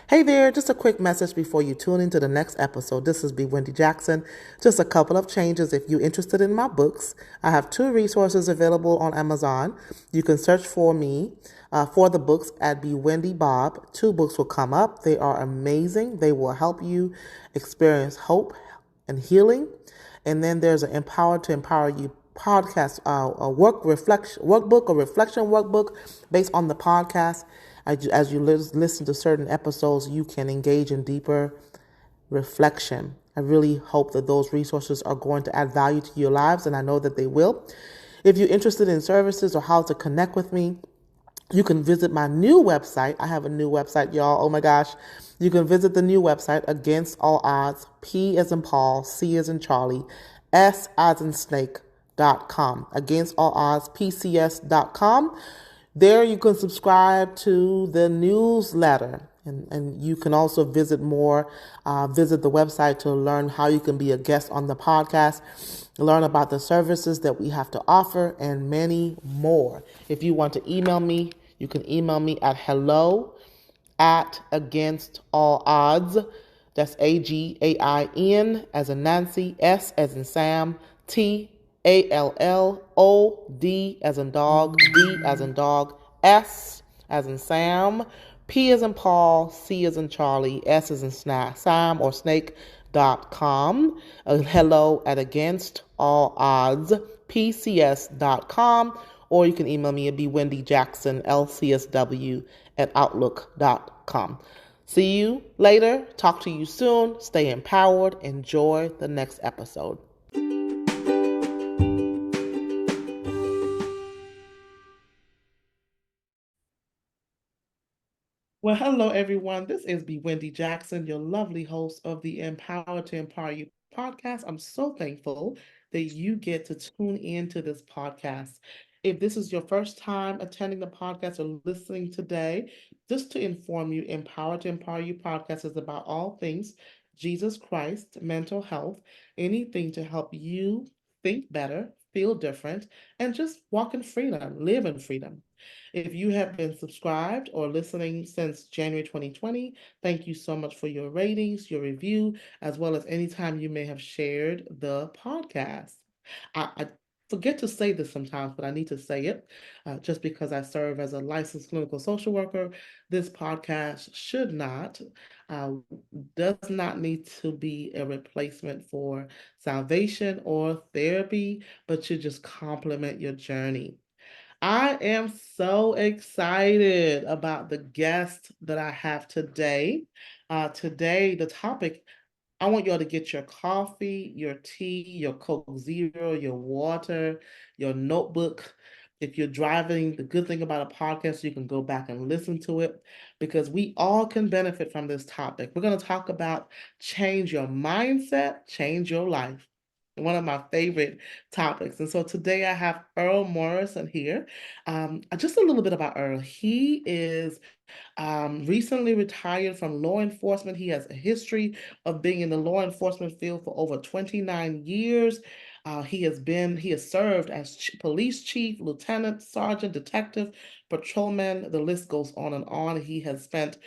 Hey there, just a quick message before you tune into the next episode. This is B. Wendy Jackson. Just a couple of changes. If you're interested in my books, I have two resources available on Amazon. You can search for me for the books at B. Wendy Bob. Two books will come up. They are amazing. They will help you experience hope and healing. And then there's an Empower to Empower You podcast, workbook or reflection workbook based on the podcast. As you listen to certain episodes, you can engage in deeper reflection. I really hope that those resources are going to add value to your lives, and I know that they will. If you're interested in services or how to connect with me, you can visit my new website. I have a new website, y'all. Oh my gosh. You can visit the new website, Against All Odds, P as in Paul, C as in Charlie, S as in Snake.com. Against All Odds, PCS.com. There you can subscribe to the newsletter. And you can also visit visit the website to learn how you can be a guest on the podcast, learn about the services that we have to offer, and many more. If you want to email me, you can email me at hello at against all odds. That's AGAIN as in Nancy, S as in Sam, TALLOD as in dog, D as in dog, S as in Sam, P as in Paul, C as in Charlie, S as in Sam or snake.com. Hello at against all odds, PCS.com. Or you can email me at bwendyjacksonlcsw at outlook.com. See you later. Talk to you soon. Stay empowered. Enjoy the next episode. Well, hello, everyone. This is B. Wendy Jackson, your lovely host of the Empower to Empower You podcast. I'm so thankful that you get to tune into this podcast. If this is your first time attending the podcast or listening today, just to inform you, Empower to Empower You podcast is about all things Jesus Christ, mental health, anything to help you think better, feel different, and just walk in freedom, live in freedom. If you have been subscribed or listening since January 2020, thank you so much for your ratings, your review, as well as any time you may have shared the podcast. I forget to say this sometimes, but I need to say it just because I serve as a licensed clinical social worker. This podcast uh, does not need to be a replacement for salvation or therapy, but should just complement your journey. I am so excited about the guest that I have today. Today, the topic, I want y'all to get your coffee, your tea, your Coke Zero, your water, your notebook. If you're driving, the good thing about a podcast, you can go back and listen to it because we all can benefit from this topic. We're going to talk about change your mindset, change your life. One of my favorite topics. And so today I have Earl Morrison here. Just a little bit about Earl. He is recently retired from law enforcement. He has a history of being in the law enforcement field for over 29 years. He has served as police chief, lieutenant, sergeant, detective, patrolman. The list goes on and on. He has spent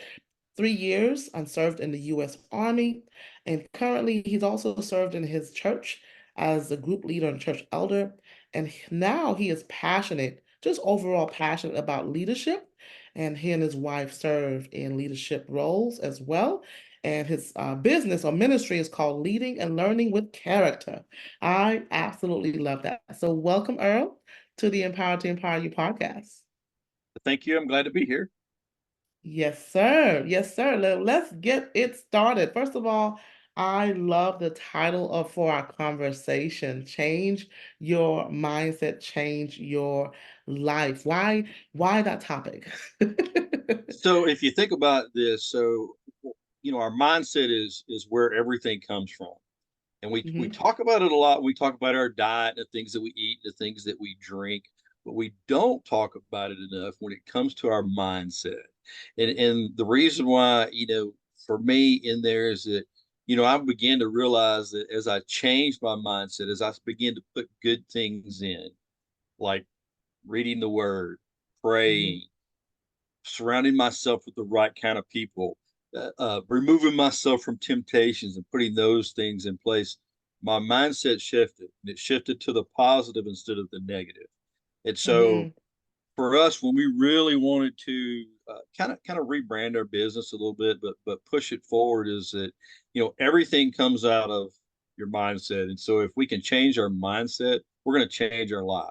3 years and served in the U.S. Army. And currently, he's also served in his church as a group leader and church elder. And now he is passionate, just overall passionate about leadership. And he and his wife serve in leadership roles as well. And his business or ministry is called Leading and Learning with Character. I absolutely love that. So, welcome, Earl, to the Empower to Empower You podcast. Thank you. I'm glad to be here. Yes, sir. Yes, sir. Let's get it started. First of all, I love the title of for our conversation. Change your mindset, change your life. Why that topic? So if you think about this, our mindset is where everything comes from. And we Hmm. talk about it a lot. We talk about our diet, the things that we eat, the things that we drink, but we don't talk about it enough when it comes to our mindset. And the reason why, for me in there is that, I began to realize that as I changed my mindset, as I began to put good things in, like reading the word, Hmm. praying, surrounding myself with the right kind of people, removing myself from temptations and putting those things in place, my mindset shifted, and it shifted to the positive instead of the negative. And so Mm-hmm. for us, when we really wanted to kind of rebrand our business a little bit, but push it forward, is that everything comes out of your mindset. And so if we can change our mindset, we're going to change our life.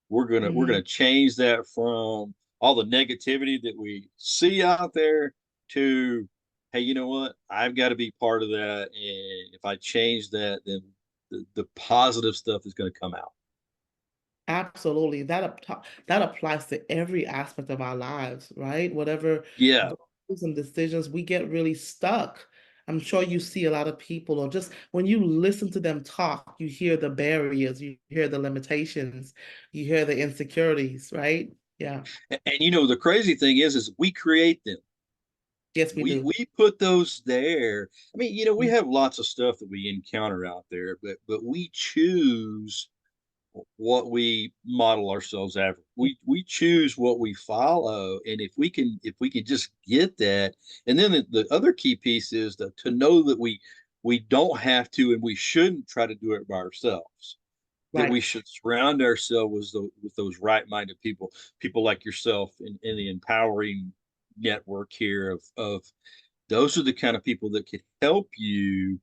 We're gonna Mm-hmm. change that from all the negativity that we see out there to, hey, you know what? I've got to be part of that, and if I change that, then the positive stuff is going to come out. Absolutely. That applies to every aspect of our lives, right? Whatever Yeah. goals and decisions, we get really stuck. I'm sure you see a lot of people, or just when you listen to them talk, you hear the barriers, you hear the limitations, you hear the insecurities, right? Yeah. And the crazy thing is we create them. Yes, we do. We put those there. I mean, we Mm, have lots of stuff that we encounter out there, but we choose what we model ourselves after. We choose what we follow, and if we can just get that, and then the other key piece is to know that we don't have to, and we shouldn't try to do it by ourselves. That we right. should surround ourselves with those right-minded people like yourself in the empowering network here of those are the kind of people that could help you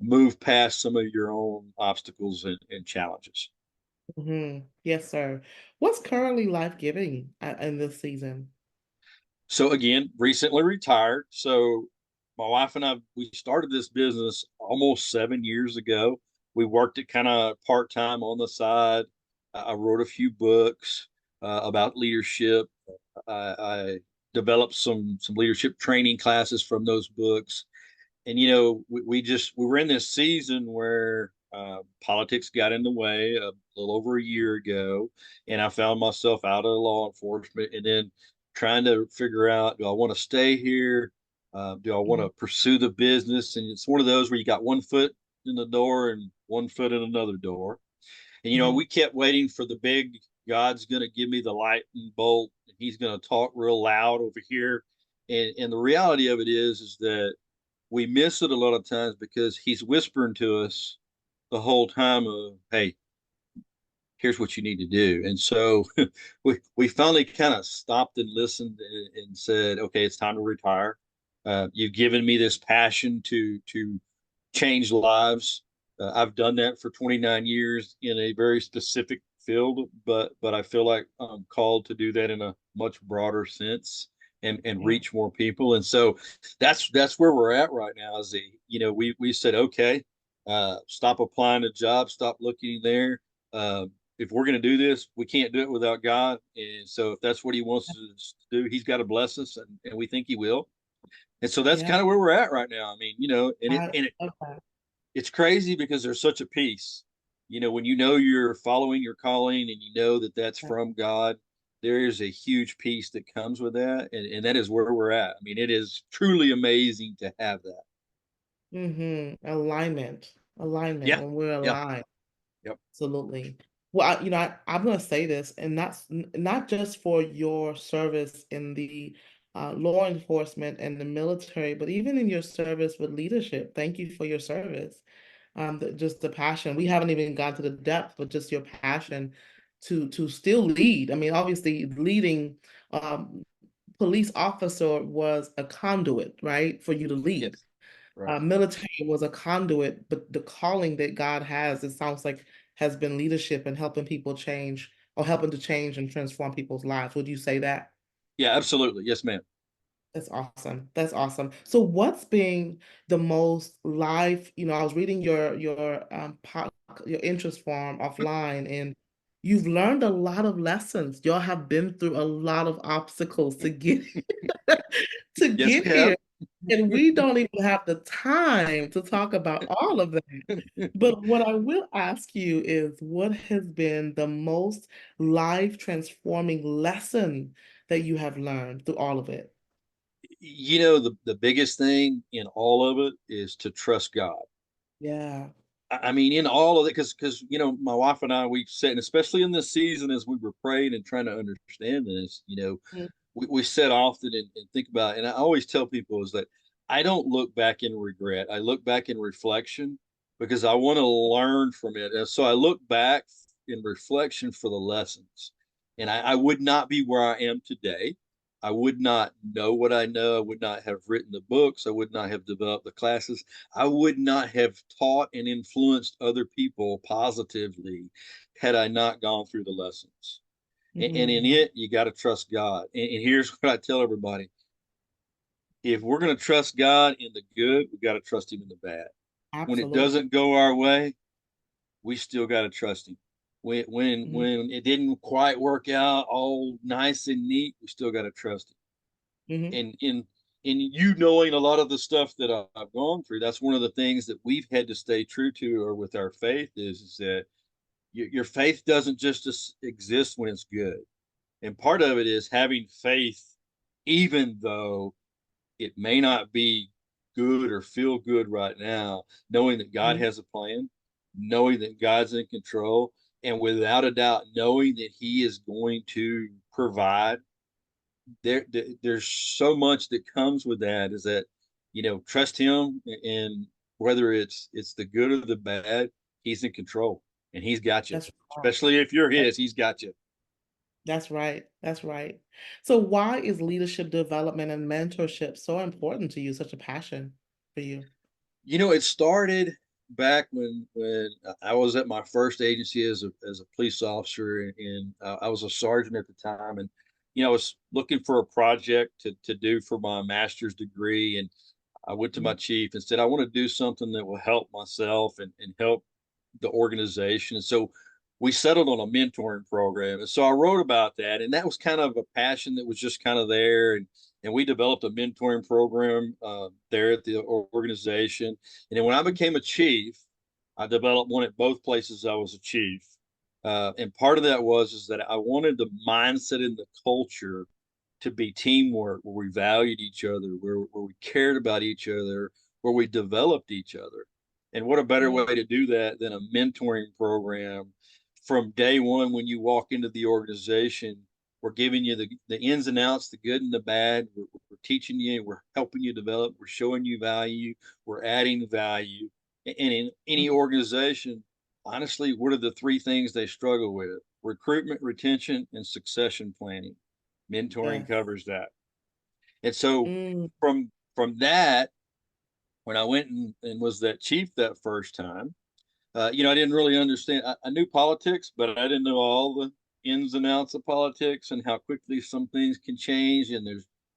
move past some of your own obstacles and challenges. Yes, sir. What's currently life-giving in this season? So again, recently retired. So my wife and I, we started this business almost 7 years ago. We worked it kind of part time on the side. I wrote a few books about leadership. I developed some leadership training classes from those books. And we were in this season where politics got in the way a little over a year ago, and I found myself out of law enforcement, and then trying to figure out, do I want to stay here? Do I want Mhm, to pursue the business? And it's one of those where you got one foot in the door and one foot in another door. And we mhm. kept waiting for the big God's going to give me the lightning bolt, and He's going to talk real loud over here. And the reality of it is that we miss it a lot of times because he's whispering to us the whole time of, hey, here's what you need to do. And so we finally kind of stopped and listened and said, okay, it's time to retire. You've given me this passion to change lives. I've done that for 29 years in a very specific field, but I feel like I'm called to do that in a much broader sense and Yeah. reach more people. And so that's where we're at right now. Is we said, okay, stop applying to jobs, stop looking there. If we're going to do this, we can't do it without God. And so if that's what He wants us to do, He's got to bless us, and we think He will. And so that's Yeah. kind of where we're at right now. I mean, and it I and it, love that. it's crazy because there's such a peace. When you're following your calling and you know that that's from God, there is a huge peace that comes with that, and that is where we're at. I mean, it is truly amazing to have that. Alignment. Alignment Yeah, when we're yeah, aligned. yep, Absolutely. Well, I'm going to say this, and that's not just for your service in the law enforcement and the military, but even in your service with leadership. Thank you for your service. Just the passion. We haven't even gone to the depth, but just your passion to still lead. I mean, obviously, leading police officer was a conduit, right, for you to lead. yes, right. Military was a conduit, but the calling that God has, it sounds like, has been leadership and helping people change or helping to change and transform people's lives. Would you say that? Yeah, absolutely. Yes, ma'am. That's awesome. That's awesome. So what's been the most life, I was reading your interest form offline, and you've learned a lot of lessons. Y'all have been through a lot of obstacles to get to Yes, get we here. have. And we don't even have the time to talk about all of that. But what I will ask you is, what has been the most life transforming lesson that you have learned through all of it? The biggest thing in all of it is to trust God. Yeah. I mean, in all of it, because my wife and I, we said, and especially in this season, as we were praying and trying to understand this, we sit often and think about it. And I always tell people is that I don't look back in regret. I look back in reflection because I want to learn from it. And so I look back in reflection for the lessons. And I would not be where I am today. I would not know what I know. I would not have written the books. I would not have developed the classes. I would not have taught and influenced other people positively had I not gone through the lessons. And in Mm-hmm. it, you got to trust God. And here's what I tell everybody: if we're going to trust God in the good, we got to trust Him in the bad. When it Absolutely. doesn't go our way, we still got to trust Him. Mm-hmm. When it didn't quite work out all nice and neat, we still got to trust Mm-hmm. Him. And in you knowing a lot of the stuff that I've gone through, that's one of the things that we've had to stay true to, or with our faith, is that your faith doesn't just exist when it's good. And part of it is having faith, even though it may not be good or feel good right now, knowing that God Mm-hmm. has a plan, knowing that God's in control, and without a doubt, knowing that He is going to provide. There's so much that comes with that. Is that, trust Him, and whether it's the good or the bad, He's in control and He's got you. That's right. Especially if you're That- His, He's got you. That's right. That's right. So why is leadership development and mentorship so important to you, such a passion for you? It started back when I was at my first agency as a police officer, and I was a sergeant at the time, and I was looking for a project to do for my master's degree, and I went to my Mhm. chief and said, I want to do something that will help myself and help the organization. And so we settled on a mentoring program. And so I wrote about that. And that was kind of a passion that was just kind of there. And we developed a mentoring program there at the organization. And then when I became a chief, I developed one at both places I was a chief. And part of that was is that I wanted the mindset and the culture to be teamwork, where we valued each other, where we cared about each other, where we developed each other. And what a better Mm, way to do that than a mentoring program from day one when you walk into the organization? We're giving you the ins and outs, the good and the bad. We're teaching you, we're helping you develop, we're showing you value, we're adding value. And in any mm. organization, honestly, what are the three things they struggle with? Recruitment, retention, and succession planning. Mentoring Yes. covers that. And so Mm, from that, when I went and was that chief that first time, I didn't really understand. I knew politics, but I didn't know all the ins and outs of politics and how quickly some things can change. And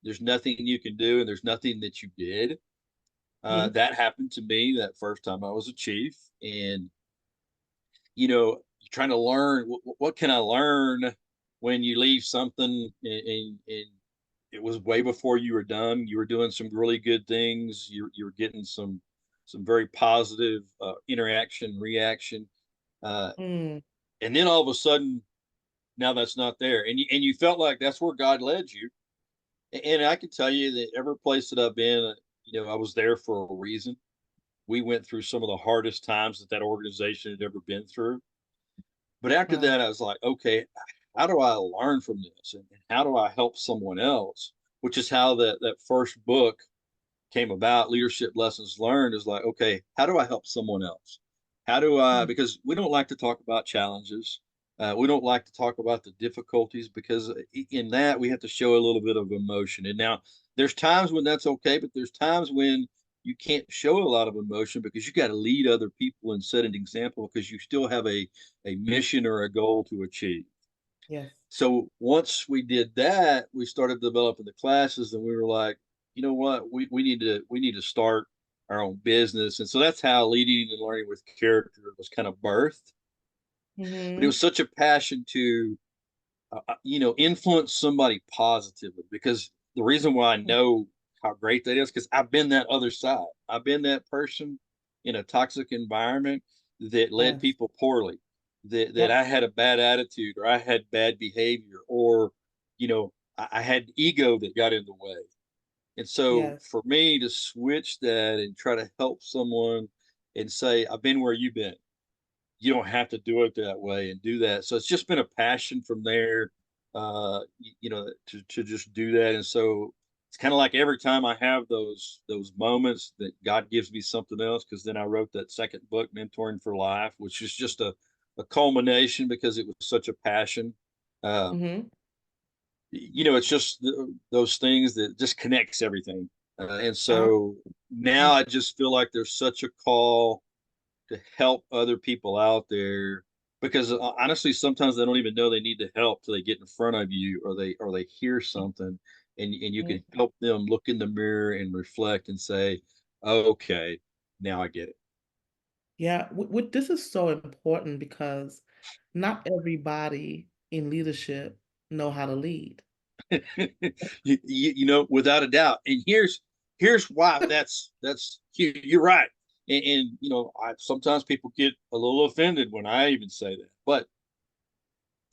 there's nothing you can do, and there's nothing that you did. mhm. That happened to me that first time I was a chief, and you're trying to learn what can I learn when you leave something, and it was way before you were done. You were doing some really good things. You're getting some very positive interaction, reaction, uh, Mm, and then all of a sudden, now that's not there, and you felt like that's where God led you. And I can tell you that every place that I've been, I was there for a reason. We went through some of the hardest times that organization had ever been through. But after wow. that, I was like, okay, how do I learn from this, and how do I help someone else? Which is how that first book came about, Leadership Lessons Learned. Is like, okay, how do I help someone else? How do I? Mm, Because we don't like to talk about challenges. We don't like to talk about the difficulties, because in that we have to show a little bit of emotion. And now there's times when that's okay, but there's times when you can't show a lot of emotion because you got to lead other people and set an example, because you still have a mission or a goal to achieve. yes. So once we did that, we started developing the classes, and we were like, you know what, we need to start our own business. And so that's how Leading and Learning with Character was kind of birthed. But it Mm-hmm. was such a passion to influence somebody positively, because the reason why I know how great that is, because I've been that other side. I've been that person in a toxic environment that led Yes. people poorly, that Yep. I had a bad attitude, or I had bad behavior, or I had ego that got in the way. And so Yes. for me to switch that and try to help someone and say, I've been where you've been, you don't have to do it that way, and do that. So it's just been a passion from there, to just do that. And so it's kind of like every time I have those moments that God gives me something else, because then I wrote that second book, Mentoring for Life, which is just a culmination because it was such a passion. Um, Mm-hmm. it's just those things that just connects everything. And Uh, so now I just feel like there's such a call to help other people out there, because honestly, sometimes they don't even know they need to help till they get in front of you, or they hear something, and you can help them look in the mirror and reflect and say, oh, okay, now I get yeah, this is so important because not everybody in leadership know how to lead. it. Without a doubt. And here's why that's you're right. And sometimes people get a little offended when I even say that, but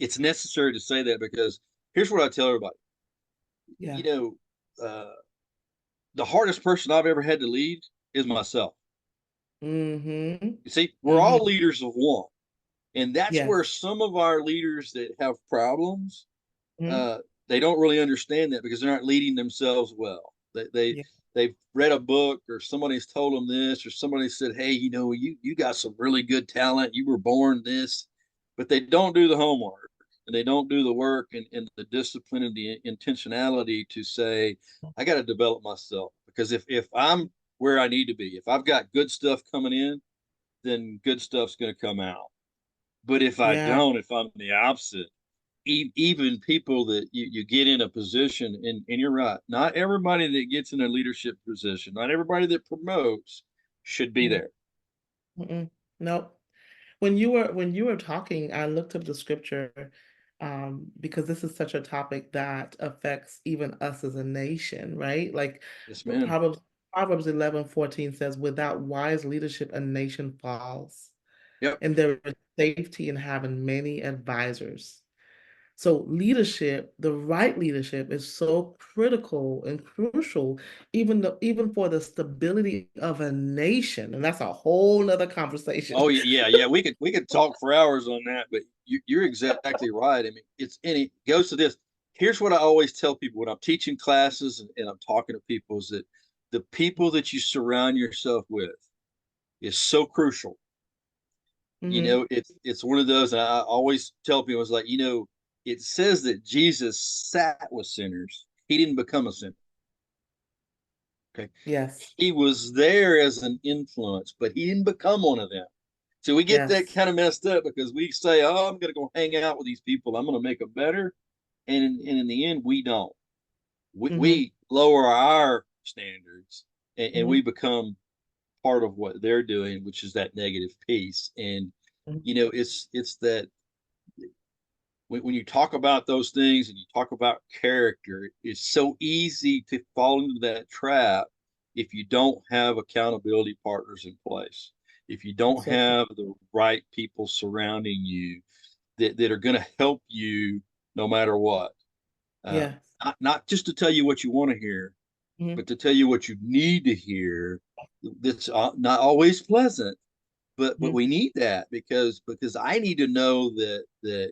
it's necessary to say that, because here's what I tell everybody. Yeah. you know, uh, the hardest person I've ever had to lead is myself. Mm-hmm. You see, we're all Mm-hmm. leaders of one. And that's where Yes. some of our leaders that have problems, Mm-hmm. uh, they don't really understand that, because they're not leading themselves well. Yeah. They've read a book, or somebody's told them this, or somebody said, "Hey, you got some really good talent. You were born this," but they don't do the homework, and they don't do the work, and the discipline and the intentionality to say, "I got to develop myself," because if I'm where I need to be, if I've got good stuff coming in, then good stuff's going to come out. But if I Yeah. don't, if I'm the opposite, even people that you get in a position, and you're right, not everybody that gets in a leadership position, not everybody that promotes should be Mm-hmm. there. Mm-mm. Nope. When you were talking, I looked up the scripture because this is such a topic that affects even us as a nation, right? Like Yes, the ma'am. Proverbs 11:14 says, without wise leadership, a nation falls, Yep. and there is safety in having many advisors. So leadership, the right leadership is so critical and crucial, even for the stability of a nation. And that's a whole nother Oh conversation. yeah, yeah. We could talk for hours on that, but you're exactly right. I mean, it goes to this. Here's what I always tell people when I'm teaching classes, and I'm talking to people, is that the people that you surround yourself with is so crucial. Hmm. It's one of those. And I always tell people, it's like, it says that Jesus sat with sinners. He didn't become a sinner. Okay. Yes. He was there as an influence, but he didn't become one of them. So we get that Yes. kind of messed up, because we say, oh, I'm going to go hang out with these people, I'm going to make them better. And in the end, we don't. We, Hmm. we lower our standards, and we Hmm. become part of what they're doing, which is that negative piece. And it's that when you talk about those things and you talk about character, it's so easy to fall into that trap if you don't have accountability partners in place, if you don't So true. have the right people surrounding you that are going to help you no matter what. Uh, Yes. not just to tell you what you want to hear, Hmm. but to tell you what you need to hear. That's not always pleasant, but Hmm. we need that, because I need to know that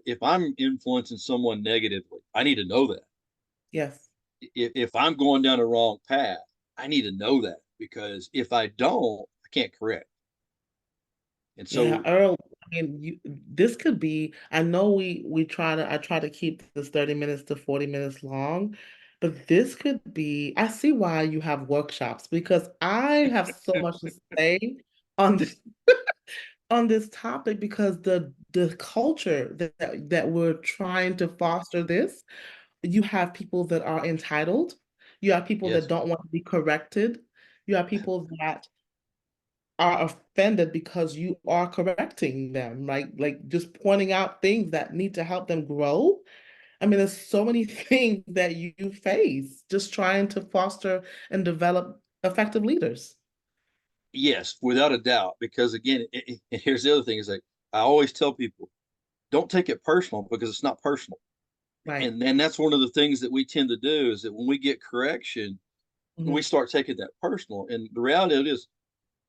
if I'm influencing someone negatively, I need to know that. Yes. If I'm going down the wrong path, I need to know that, because if I don't, I can't correct. And Yeah, so, Earl, this could be, I know I try to keep this 30 minutes to 40 minutes long, but this could be, I see why you have workshops because I have so much to say on this on this topic because the culture that we're trying to foster this, you have people that are entitled, you have people that yes, don't want to be corrected, you have people that are offended because you are correcting them, like just pointing out things that need to help them grow. I mean, there's so many things that you face just trying to foster and develop effective leaders. yes, without a doubt. Because again, here's the other thing: is like I always tell people, don't take it personal, because it's not personal. Right. And then that's one of the things that we tend to do, is that when we get correction, we Hmm. start taking that personal. And the reality of it is,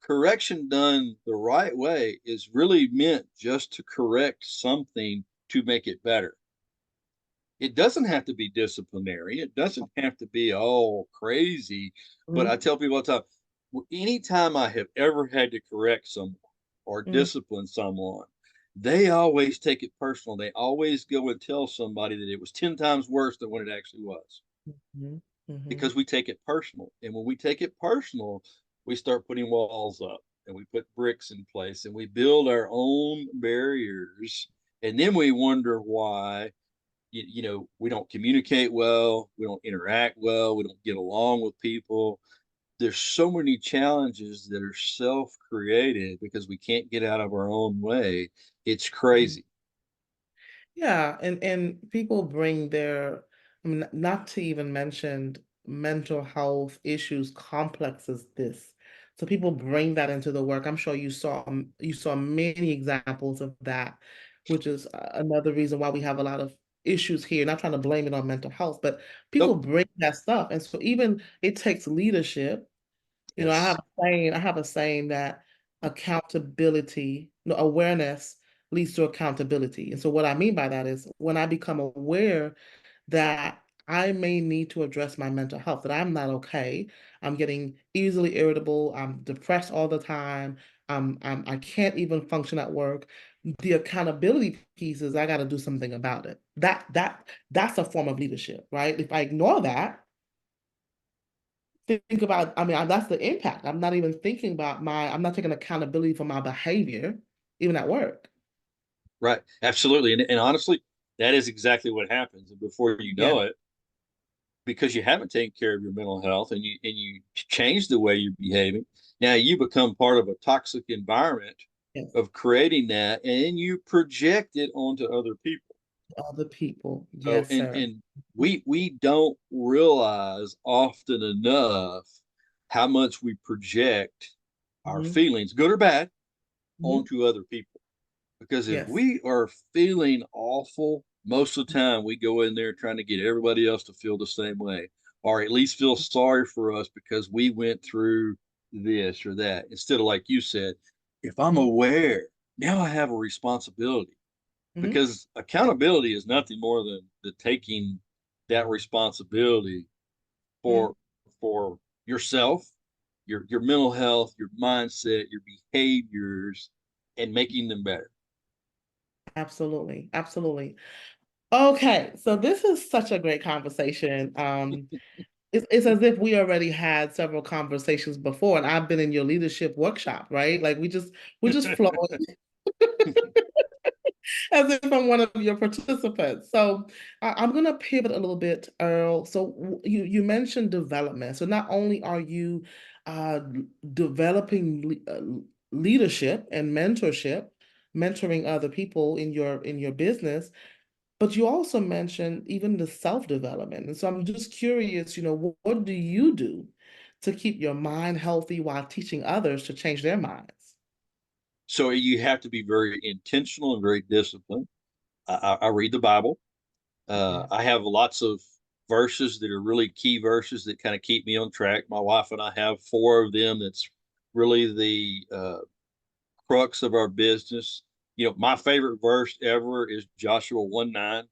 correction done the right way is really meant just to correct something to make it better. It doesn't have to be disciplinary. It doesn't have to be all crazy. But I Mhm, tell people all the time, anytime I have ever had to correct someone or mhm, discipline someone, they always take it personal. They always go and tell somebody that it was 10 times worse than what it actually was, mhm, mhm, because we take it personal. And when we take it personal, we start putting walls up and we put bricks in place and we build our own barriers. And then we wonder why we don't communicate well, we don't interact well, we don't get along with people. There's so many challenges that are self-created because we can't get out of our own way. It's mhm. crazy. Yeah, and people bring their, I mean, not to even mention mental health issues complex as this. So people bring that into the work. I'm sure you saw many examples of that, which is another reason why we have a lot of issues here. Not trying to blame it on mental health, but people Nope. bring that stuff, and so even it takes leadership. I Yes. have a saying that accountability, no, awareness leads to accountability. And so what I mean by that is when I become aware that I may need to address my mental health, that I'm not okay. I'm getting easily irritable. I'm depressed all the time. I can't even function at work. The accountability piece is I got to do something about it. That's a form of leadership, right? If I ignore that, think about, I mean, that's the impact. I'm not even thinking about I'm not taking accountability for my behavior, even at work. Right. Absolutely. And honestly, that is exactly what happens. And before you Yeah. know it, because you haven't taken care of your mental health and you change the way you're behaving, now you become part of a toxic environment Yes. of creating that, and you project it onto other people. Other people. So, Yes, and sir. and we don't realize often enough how much we project our Hmm. feelings, good or bad, Hmm. onto other people. Because if Yes. we are feeling awful, most of the time we go in there trying to get everybody else to feel the same way, or at least feel sorry for us because we went through this or that. Instead of, like you said, if I'm Hmm. aware, now I have a responsibility, Hmm. because accountability is nothing more than the taking that responsibility Hmm. for yourself, your mental health, your mindset, your behaviors, and making them better. Absolutely. Absolutely. Okay. So this is such a great conversation. It's as if we already had several conversations before, and I've been in your leadership workshop, right? Like we're just flowing as if I'm one of your participants. So I'm going to pivot a little bit, Earl. So you mentioned development. So not only are you uh, developing leadership and mentorship, mentoring other people in your business, but you also mentioned even the self-development. And so I'm just curious, what do you do to keep your mind healthy while teaching others to change their minds? So you have to be very intentional and very disciplined. I read the Bible. Yeah. I have lots of verses that are really key verses that kind of keep me on track. My wife and I have four of them. That's really the crux of our business. My favorite verse ever is Joshua 1:9.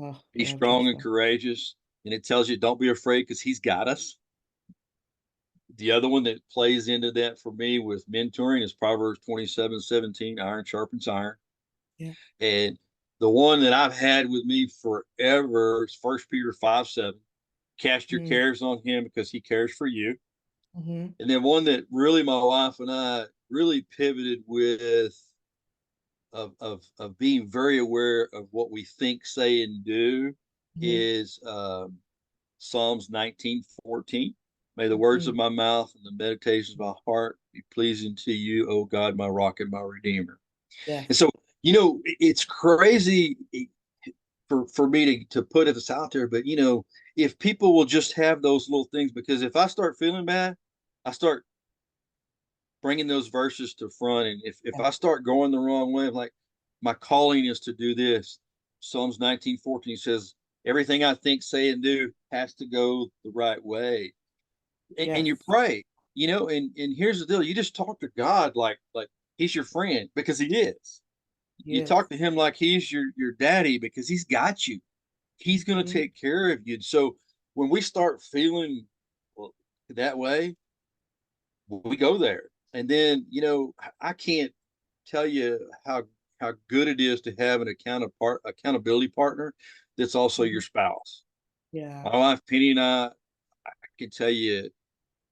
Oh, Be love strong and Joshua. courageous. And it tells you don't be afraid because he's got us. The other one that plays into that for me with mentoring is Proverbs 27:17, iron sharpens iron. Yeah. And the one that I've had with me forever is 1 Peter 5:7. Cast your Mm-hmm. cares on him because he cares for you. Mm-hmm. And then one that really my wife and I really pivoted with, of being very aware of what we think, say, and do, Mm-hmm. is Psalms 19:14. May the words of my mouth and the meditations of my heart be pleasing to you, O God, my rock and my redeemer. And Yes. so, it's crazy for me to put this out there, but if people will just have those little things, because if I start feeling bad, I start bringing those verses to front. And if Yeah. I start going the wrong way, like, my calling is to do this. Psalms 19:14 says, everything I think, say, and do has to go the right way. And you Yes. pray, and here's the deal. You just talk to God like he's your friend, because he is. You Yes. talk to him like he's your daddy, because he's got you. He's going to Mhm. take care of you. So when we start feeling that way, we go there. And then, I can't tell you how good it is to have an accountability partner that's also your Mhm. spouse. Yeah. My wife Penny and I can tell you,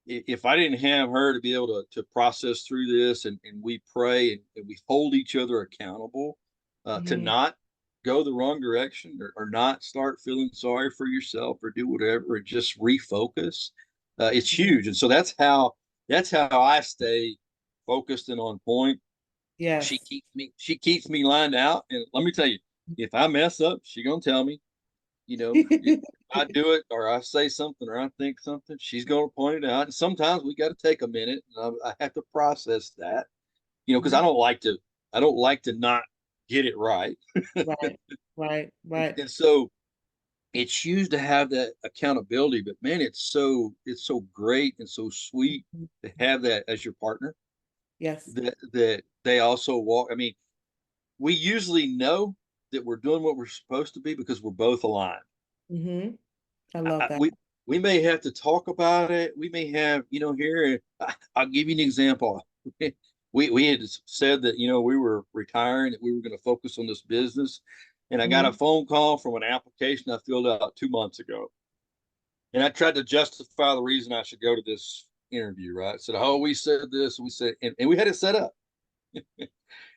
if I didn't have her to be able to process through this, and we pray, and we hold each other accountable to Mhm. not go the wrong direction, or not start feeling sorry for yourself or do whatever, and just refocus, it's Mhm. huge. And so that's how I stay focused and on point. She Yes. keeps me she keeps me lined out. And let me tell you, if I mess up, she gonna tell me. If I do it, or I say something, or I think something, she's going to point it out. And sometimes we got to take a minute, and I have to process that, because I Mhm. don't like to, not get it right. Right. Right. Right. And so it's huge to have that accountability. But man, it's so great and so sweet Mhm. to have that as your partner. Yes. That they also walk. I mean, we usually know that we're doing what we're supposed to be because we're both aligned. Hmm. I love that. We may have to talk about it. We may have, here. I'll give you an example. We had said that we were retiring, that we were going to focus on this business, and I got a Mhm. phone call from an application I filled out 2 months ago, and I tried to justify the reason I should go to this interview. Right? I said, "Oh, we said this, we said," and we had it set up,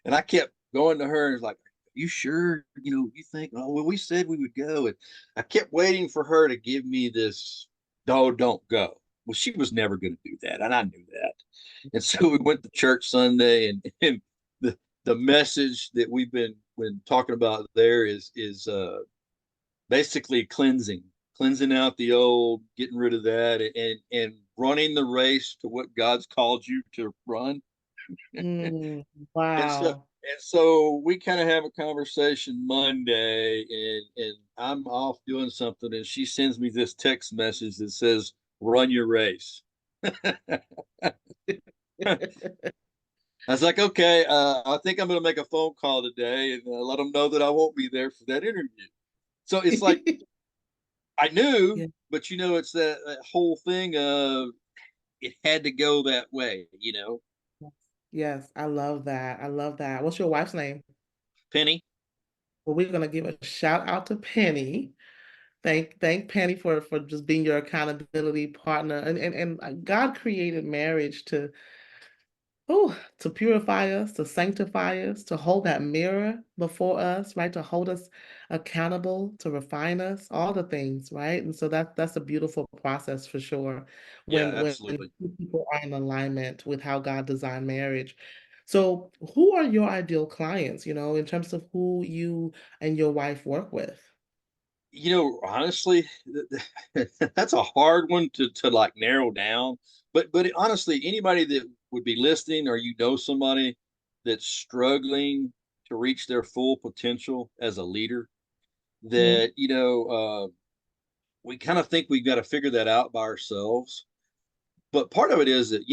and I kept going to her and was like, "You sure? You think? Oh, well, we said we would go." And I kept waiting for her to give me this, "No, don't go." Well, she was never going to do that, and I knew that. And so we went to church Sunday, and the message that we've been talking about there is basically cleansing out the old, getting rid of that, and running the race to what God's called you to run. Mm. And so Wow. and so we kind of have a conversation Monday, and I'm off doing something, and she sends me this text message that says, "Run your race." I was like, okay, I think I'm going to make a phone call today, and let them know that I won't be there for that interview. So it's like I knew, Yeah. but it's that whole thing of it had to go that way. Yes. Yes, I love that. I love that. What's your wife's name? Penny. Well, we're gonna give a shout out to Penny. Thank Penny for just being your accountability partner. And God created marriage to purify us, to sanctify us, to hold that mirror before us, right? To hold us accountable, to refine us, all the things, right? And so that's a beautiful process for sure. Yeah, When absolutely. two people are in alignment with how God designed marriage. So, who are your ideal clients, in terms of who you and your wife work with? Honestly, that's a hard one to like narrow down. But honestly, anybody that would be listening, or somebody that's struggling to reach their full potential as a leader, Mhm. that we kind of think we've got to figure that out by ourselves. But part of it is that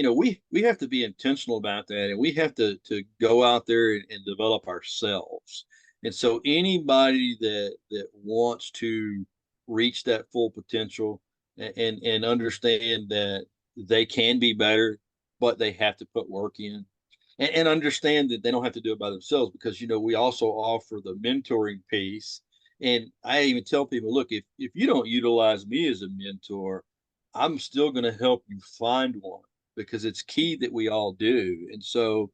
we have to be intentional about that, and we have to go out there and develop ourselves. And so anybody that wants to reach that full potential, and understand that they can be better, but they have to put work in, and understand that they don't have to do it by themselves, because we also offer the mentoring piece. And I even tell people, look, if you don't utilize me as a mentor, I'm still going to help you find one, because it's key that we all do. And so,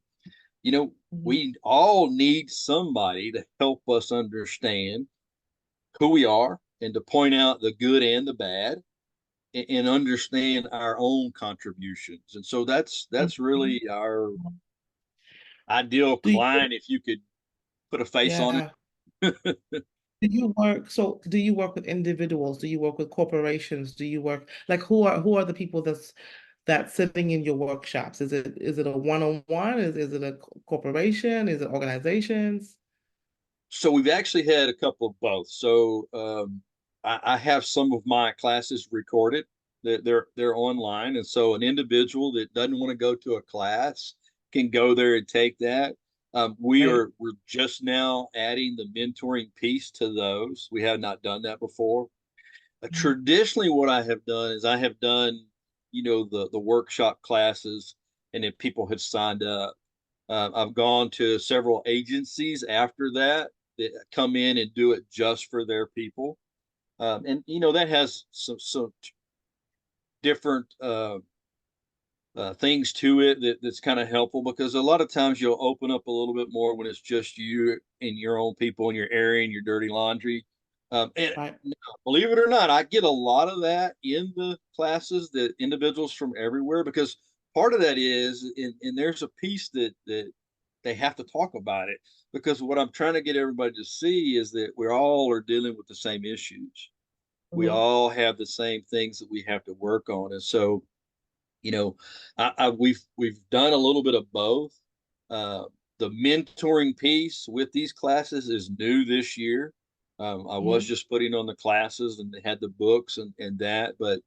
you know, Mhm. we all need somebody to help us understand who we are, and to point out the good and the bad, and understand our own contributions. And so that's Mhm. really our ideal Do you, client, if you could put a face on yeah. it. Do you work with individuals? Do you work with corporations? Do you work like who are the people that's sitting in your workshops? Is it a one-on-one? Is it a corporation? Is it organizations? So we've actually had a couple of both. So I have some of my classes recorded. They're online, and so an individual that doesn't want to go to a class can go there and take that. Right. We're just now adding the mentoring piece to those. We have not done that before. Mhm. Traditionally, what I have done is I have done, the workshop classes, and if people have signed up, I've gone to several agencies after that that come in and do it just for their people, and that has some different things to it that's kind of helpful, because a lot of times you'll open up a little bit more when it's just you and your own people in your area and your dirty laundry. And Right. believe it or not, I get a lot of that in the classes, that individuals from everywhere, because part of that is, and there's a piece that they have to talk about it, because what I'm trying to get everybody to see is that we all are dealing with the same issues. We Mhm. all have the same things that we have to work on, and so you know, we've done a little bit of both. Uh, the mentoring piece with these classes is new this year. I was Mhm. just putting on the classes, and they had the books and that, but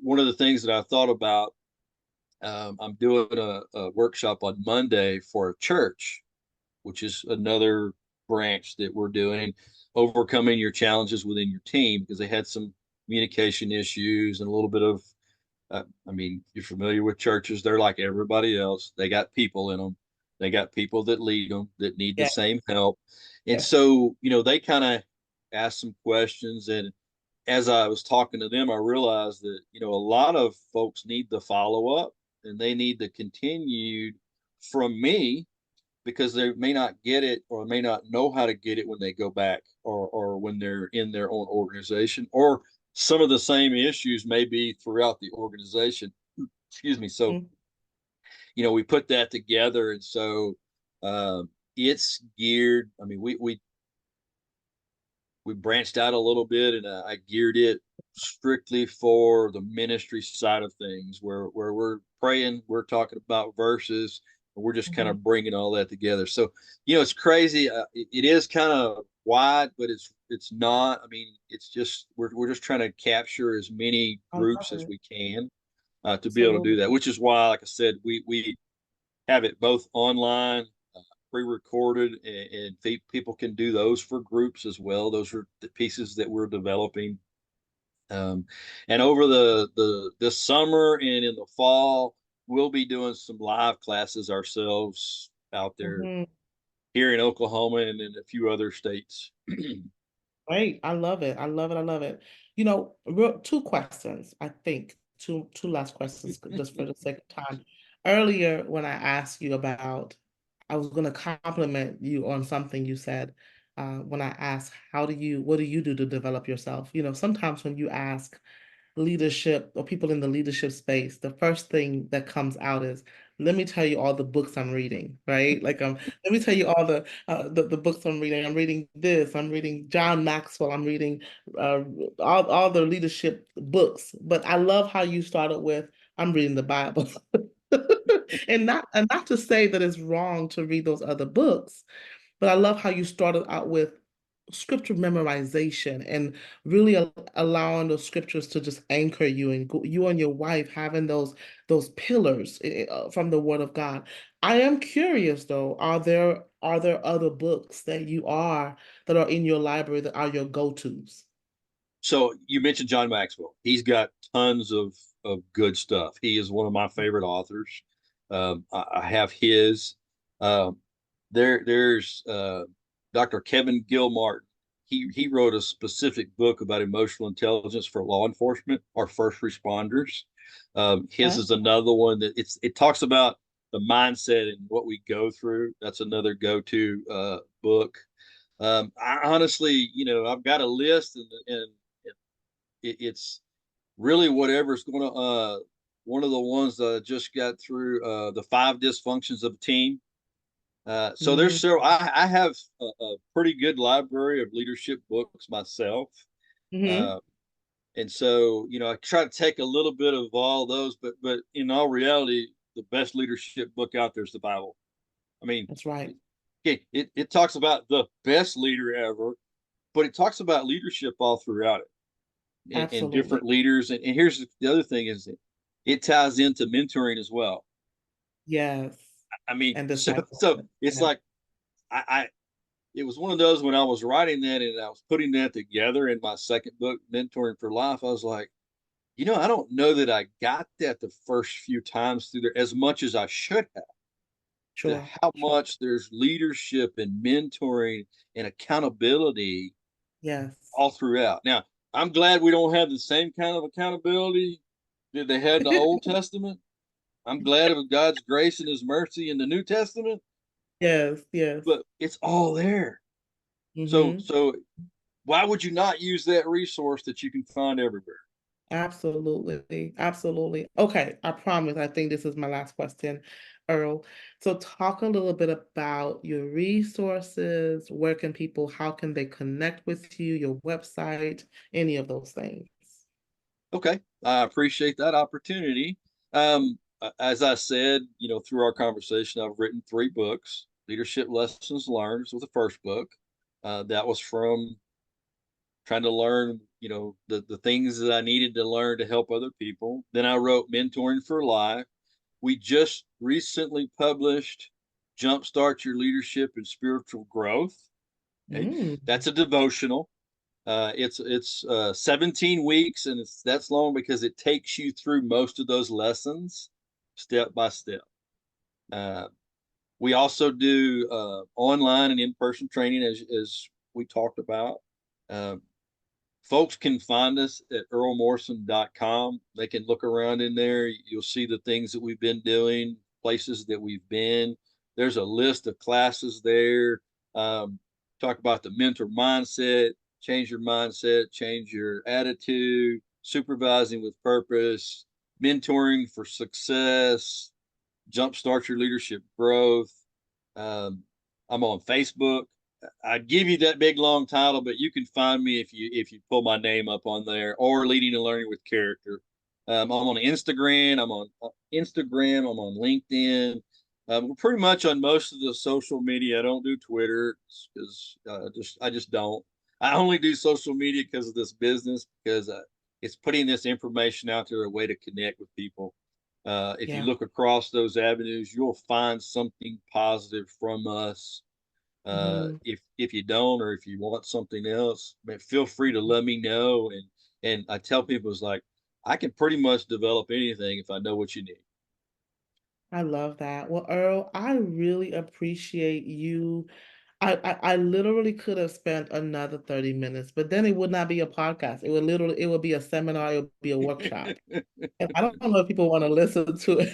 one of the things that I thought about, I'm doing a workshop on Monday for a church, which is another branch that we're doing, overcoming your challenges within your team, because they had some communication issues and a little bit of I mean, you're familiar with churches. They're like everybody else. They got people in them. They got people that lead them that need the Yeah. same help. And Yes. so, they kind of asked some questions. And as I was talking to them, I realized that, a lot of folks need the follow up, and they need the continued from me, because they may not get it or may not know how to get it when they go back, or when they're in their own organization, or some of the same issues may be throughout the organization. Excuse me. So, Mhm. we put that together. And so, it's geared. I mean, we branched out a little bit, and I geared it strictly for the ministry side of things, where we're praying, we're talking about verses, and we're just kind Mhm. of bringing all that together. So, it's crazy. It is kind of wide, but it's not. I mean, it's just we're just trying to capture as many I love groups as it. we can, to be able to do Absolutely. that. Which is why, like I said, we have it both online, pre-recorded, and people can do those for groups as well. Those are the pieces that we're developing. Um, and over the this summer and in the fall, we'll be doing some live classes ourselves out there Mhm. here in Oklahoma and in a few other states. Great. I love it. I love it. I love it. Two questions, I think. Two last questions just for the sake of time. Earlier, when I asked you about, I was going to compliment you on something you said when I asked, what do you do to develop yourself? Sometimes when you ask leadership or people in the leadership space, the first thing that comes out is, let me tell you all the books I'm reading, right? Let me tell you all the books I'm reading. I'm reading this, I'm reading John Maxwell, I'm reading uh, all the leadership books. But I love how you started with, I'm reading the Bible. And not to say that it's wrong to read those other books, but I love how you started out with scripture memorization and really allowing those scriptures to just anchor you, and you and your wife having those pillars from the Word of God. I am curious though, are there other books that are in your library that are your go-tos? So you mentioned John Maxwell. He's got tons of good stuff. He is one of my favorite authors. I have his. Um, there's Dr. Kevin Gilmartin. He wrote a specific book about emotional intelligence for law enforcement or first responders. His Huh? is another one that it talks about the mindset and what we go through. That's another go-to book. I honestly, I've got a list, and it's really whatever's going to. One of the ones that I just got through, the five dysfunctions of a team. So there's Mm-hmm. several. I have a pretty good library of leadership books myself, Mm-hmm. uh, and so I try to take a little bit of all those, but in all reality, the best leadership book out there is the Bible. I mean, That's right. it talks about the best leader ever, but it talks about leadership all throughout it, and Absolutely. different leaders. And here's the other thing is, it ties into mentoring as well. Yes. I mean, and so disciple. so it's Yeah, like I it was one of those when I was writing that and I was putting that together in my second book, Mentoring for Life. I was like, I don't know that I got that the first few times through there as much as I should have, to sure, how sure. much there's leadership and mentoring and accountability Yes. all throughout. Now, I'm glad we don't have the same kind of accountability that they had in the Old Testament. I'm glad of God's grace and his mercy in the New Testament, Yes, yes. but it's all there. So Mm-hmm. so why would you not use that resource that you can find everywhere? Absolutely. Absolutely. Okay, I promise. I think this is my last question, Earl. So talk a little bit about your resources. Where can people, how can they connect with you, your website, any of those things? Okay, I appreciate that opportunity. As I said, through our conversation, I've written 3 books. Leadership Lessons Learned was the first book. That was from trying to learn, the things that I needed to learn to help other people. Then I wrote Mentoring for Life. We just recently published Jumpstart Your Leadership and Spiritual Growth. Okay, Mm, that's a devotional. It's 17 weeks, and that's long because it takes you through most of those lessons step by step. Uh, we also do online and in-person training, as we talked about. Uh, Folks can find us at earlmorrison.com. They can look around in there. You'll see the things that we've been doing, places that we've been. There's a list of classes there. Um, Talk about the mentor mindset, change your mindset, change your attitude, supervising with purpose, mentoring for success, jumpstart your leadership growth. Um, I'm on Facebook. I'd give you that big long title, but you can find me if you pull my name up on there, or Leading and Learning with Character. I'm on Instagram. I'm on Instagram. I'm on LinkedIn. We're pretty much on most of the social media. I don't do Twitter because I just don't. I only do social media because of this business, because it's putting this information out there, a way to connect with people. If you yeah. look across those avenues, you'll find something positive from us. Mm-hmm. If you don't, or if you want something else, man, feel free to let me know. And I tell people, it's like, I can pretty much develop anything if I know what you need. I love that. Well, Earl, I really appreciate you. I literally could have spent another 30 minutes, but then it would not be a podcast. It would be a seminar, it would be a workshop. And I don't know if people want to listen to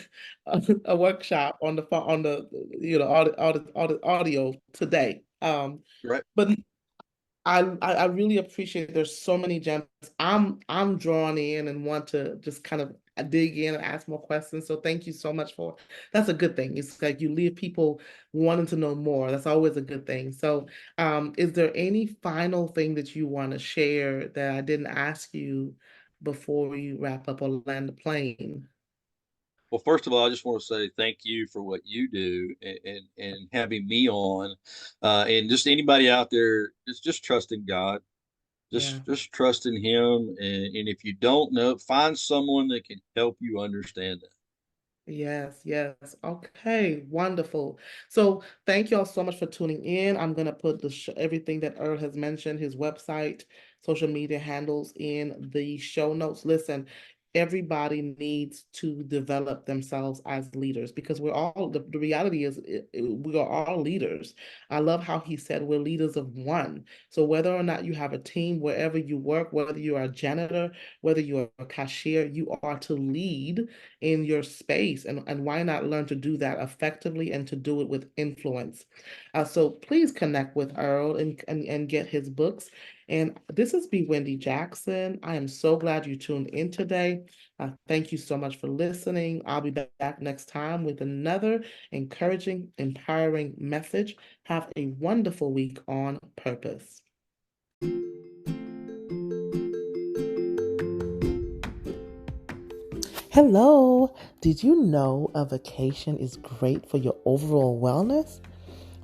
a workshop on the phone, on the audio today. Right. But I really appreciate there's so many gems. I'm drawn in and want to just kind of dig in and ask more questions. So thank you so much for that's a good thing. It's like you leave people wanting to know more. That's always a good thing. So is there any final thing that you want to share that I didn't ask you before you wrap up or land the plane? Well, first of all, I just want to say thank you for what you do, and having me on, and just anybody out there is just trusting God. Yeah. Just trust in him, and if you don't know, find someone that can help you understand that. Yes, yes. Okay, wonderful. So thank you all so much for tuning in. I'm gonna put everything that Earl has mentioned, his website, social media handles in the show notes. Listen, everybody needs to develop themselves as leaders because the reality is we are all leaders. I love how he said we're leaders of one. So whether or not you have a team, wherever you work, whether you are a janitor, whether you're a cashier, you are to lead in your space. And why not learn to do that effectively and to do it with influence? So please connect with Earl and get his books. And this is B. Wendy Jackson. I am so glad you tuned in today. Thank you so much for listening. I'll be back next time with another encouraging, empowering message. Have a wonderful week on purpose. Hello. Did you know a vacation is great for your overall wellness?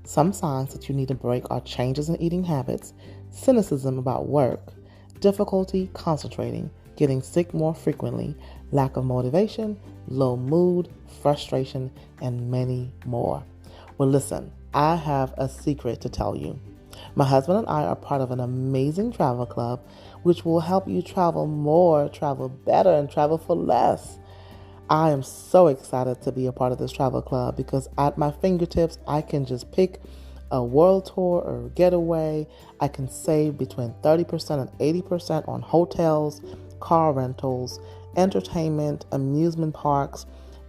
Some signs that you need a break are changes in eating habits, cynicism about work, difficulty concentrating, getting sick more frequently, lack of motivation, low mood, frustration, and many more. Well, listen, I have a secret to tell you. My husband and I are part of an amazing travel club which will help you travel more, travel better, and travel for less. I am so excited to be a part of this travel club because at my fingertips, I can just pick a world tour or getaway. I can save between 30% and 80% on hotels, car rentals, entertainment, amusement parks,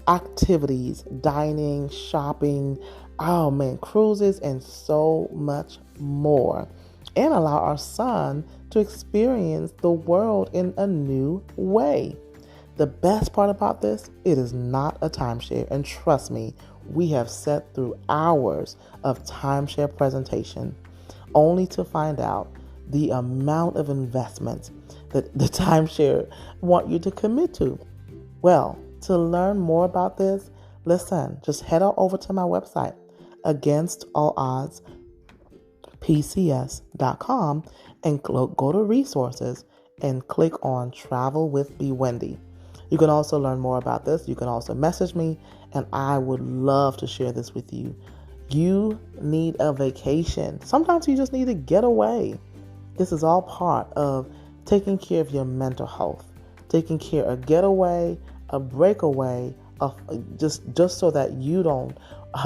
activities, dining, shopping, oh man, cruises, and so much more. And allow our son to experience the world in a new way. The best part about this, it is not a timeshare. And trust me, we have sat through hours of timeshare presentation only to find out the amount of investment that the timeshare want you to commit to. Well, to learn more about this, listen, just head on over to my website, againstallodds.pcs.com, and go to resources and click on Travel with B. Wendy. You can also learn more about this. You can also message me, and I would love to share this with you. You need a vacation. Sometimes you just need to get away. This is all part of taking care of your mental health, taking care of getaway, a breakaway, of just so that you don't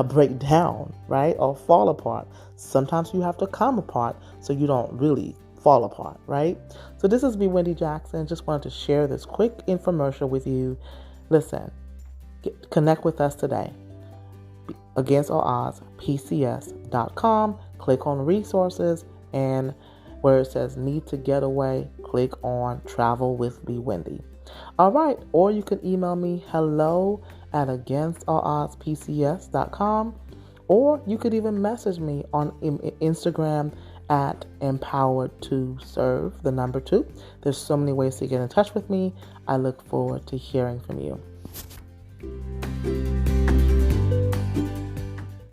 break down, right, or fall apart. Sometimes you have to come apart so you don't really fall apart, right? So this is me, Wendy Jackson. Just wanted to share this quick infomercial with you. Listen, connect with us today. Against All Odds, PCS.com. Click on resources, and where it says need to get away, click on Travel with B. Wendy. All right, or you can email me hello@againstallodds.pcs.com, or you could even message me on Instagram at empowered2serve, the number 2. There's so many ways to get in touch with me. I look forward to hearing from you.